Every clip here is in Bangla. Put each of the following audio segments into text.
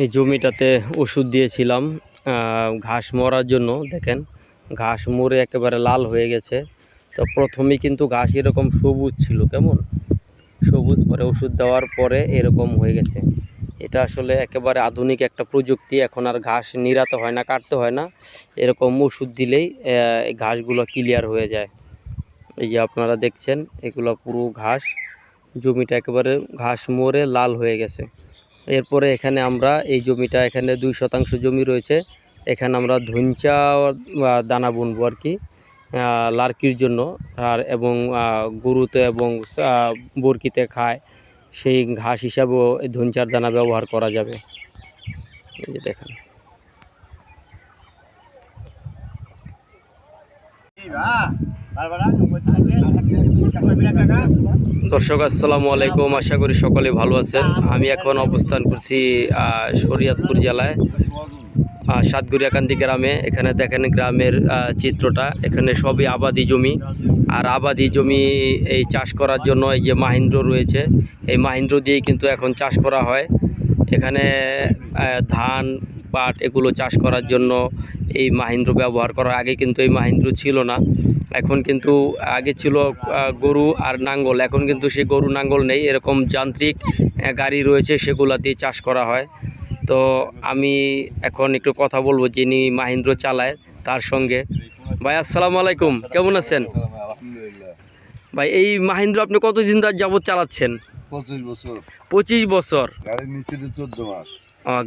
এই জমিটাতে ওষুধ দিয়েছিলাম ঘাস মরার জন্য। দেখেন ঘাস মরে একেবারে লাল হয়ে গেছে। তো প্রথমেই কিন্তু ঘাস এরকম সবুজ ছিল, কেমন সবুজ, পরে ওষুধ দেওয়ার পরে এরকম হয়ে গেছে। এটা আসলে একেবারে আধুনিক একটা প্রযুক্তি। এখন আর ঘাস নিড়াতে হয় না, কাটতে হয় না, এরকম ওষুধ দিলেই এই ঘাসগুলো ক্লিয়ার হয়ে যায়। এই যে আপনারা দেখছেন এগুলো পুরো ঘাস, জমিটা একেবারে ঘাস মরে লাল হয়ে গেছে। এরপরে এখানে আমরা এই জমিটা, এখানে 2 শতাংশ জমি রয়েছে, এখানে আমরা ধইঞ্চা দানা বুনবো আর কি, লার্কির জন্য, আর এবং গরুতে এবং বরকিতে খায়, সেই ঘাস হিসাবেও এই ধইঞ্চার দানা ব্যবহার করা যাবে। এই যে দেখেন। দর্শক আসসালামু আলাইকুম, আশা করি সকলে ভালো আছেন। আমি এখন অবস্থান করছি শরীয়তপুর জেলায় সাতগুড়িয়াকান্দি গ্রামে। এখানে দেখেন গ্রামের চিত্রটা, এখানে সবই আবাদি জমি। আর আবাদি জমি এই চাষ করার জন্য এই যে মাহিন্দ্র রয়েছে, এই মাহিন্দ্র দিয়েই কিন্তু এখন চাষ করা হয়। এখানে ধান, পাট এগুলো চাষ করার জন্য এই মাহিন্দ্র ব্যবহার করা। আগে কিন্তু এই মাহিন্দ্র ছিল না, এখন কিন্তু আগে ছিল গরু আর নাঙ্গল, এখন কিন্তু সেই গরু নাঙ্গল নেই, এরকম যান্ত্রিক গাড়ি রয়েছে, সেগুলা দিয়ে চাষ করা হয়। তো আমি এখন একটু কথা বলবো যিনি মাহিন্দ্র চালায় তার সঙ্গে। ভাই আসসালামু আলাইকুম, কেমন আছেন? ভাই এই মাহিন্দ্র আপনি কতদিন যাবত চালাচ্ছেন? 25 বছর। 25 বছর। গাড়ি নিচে 14 মাস।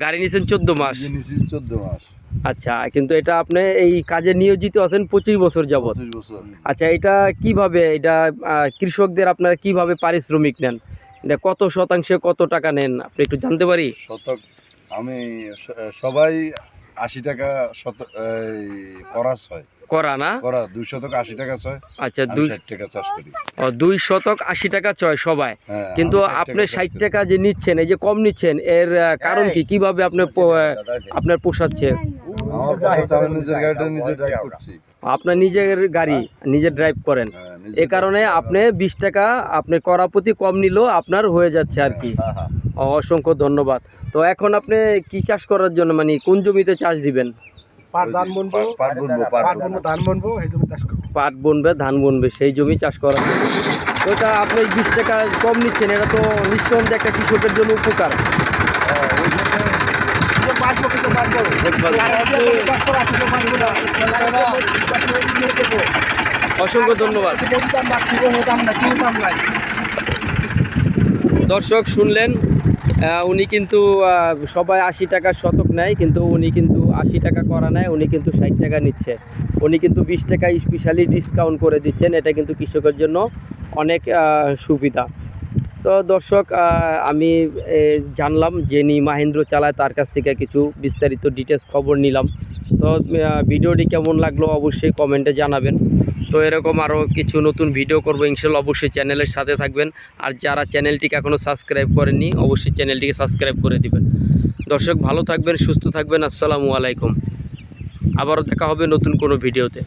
গাড়ি নিয়েছেন 14 মাস। নিচে 14 মাস। আচ্ছা, কিন্তু এটা আপনি এই কাজে নিয়োজিত আছেন 25 বছর যাবত। 25 বছর। আচ্ছা, এটা কিভাবে, এটা কৃষকদের আপনারা কিভাবে পারিশ্রমিক নেন? এটা কত শতাংশে কত টাকা নেন আপনি একটু জানতে পারি? শতক আমি সবাই 80 টাকা খরচ হয়। করা না? করা 2 শতক 80 টাকা ছয়। আচ্ছা, 60 টাকা চাষ করি। 2 শতক 80 টাকা চয় সবাই। হ্যাঁ, কিন্তু আপনি 60 টাকা যে নিচ্ছেন, এই যে কম নিচ্ছেন, এর কারণ কি? কিভাবে আপনার পোষাচ্ছে? আমার কাছে আমি নিজের গাড়িটা নিজে ড্রাইভ করছি। আপনার নিজের গাড়ি নিজে ড্রাইভ করেন, এই কারণে আপনি 20 টাকা আপনি করাপতি কম নিলেও আপনার হয়ে যাচ্ছে আর কি। অসংখ্য ধন্যবাদ। তো এখন আপনি কি চাষ করার জন্য, মানে কোন জমিতে চাষ দিবেন? পাট বুনবো, পাট বুনবে, ধান বুনবে, সেই জমি চাষ করার জন্য। তো এটা আপনি 20 টাকা কম নিচ্ছেন, এটা তো নিঃসন্দেহে একটা কৃষকের জন্য উপকার। অসংখ্য ধন্যবাদ। দর্শক শুনলেন, উনি কিন্তু সবাই 80 টাকা শতক নেয়, কিন্তু উনি কিন্তু 80 টাকা করা নেয়, উনি কিন্তু 60 টাকা নিচ্ছে। উনি কিন্তু 20 টাকা স্পেশালি ডিসকাউন্ট করে দিচ্ছেন, এটা কিন্তু কৃষকের জন্য অনেক সুবিধা। তো দর্শক, আমি জানলাম যিনি মাহিন্দ্র চালায় তার কাছ থেকে কিছু বিস্তারিত ডিটেলস খবর নিলাম। তো ভিডিওটি কেমন লাগলো অবশ্যই কমেন্টে জানাবেন। তো এরকম আরও কিছু নতুন ভিডিও করবো ইনশাল্লাহ, অবশ্যই চ্যানেলের সাথে থাকবেন। আর যারা চ্যানেলটিকে এখনও সাবস্ক্রাইব করেননি অবশ্যই চ্যানেলটিকে সাবস্ক্রাইব করে দিবেন। দর্শক ভালো থাকবেন, সুস্থ থাকবেন। আসসালামু আলাইকুম। আবারও দেখা হবে নতুন কোনো ভিডিওতে।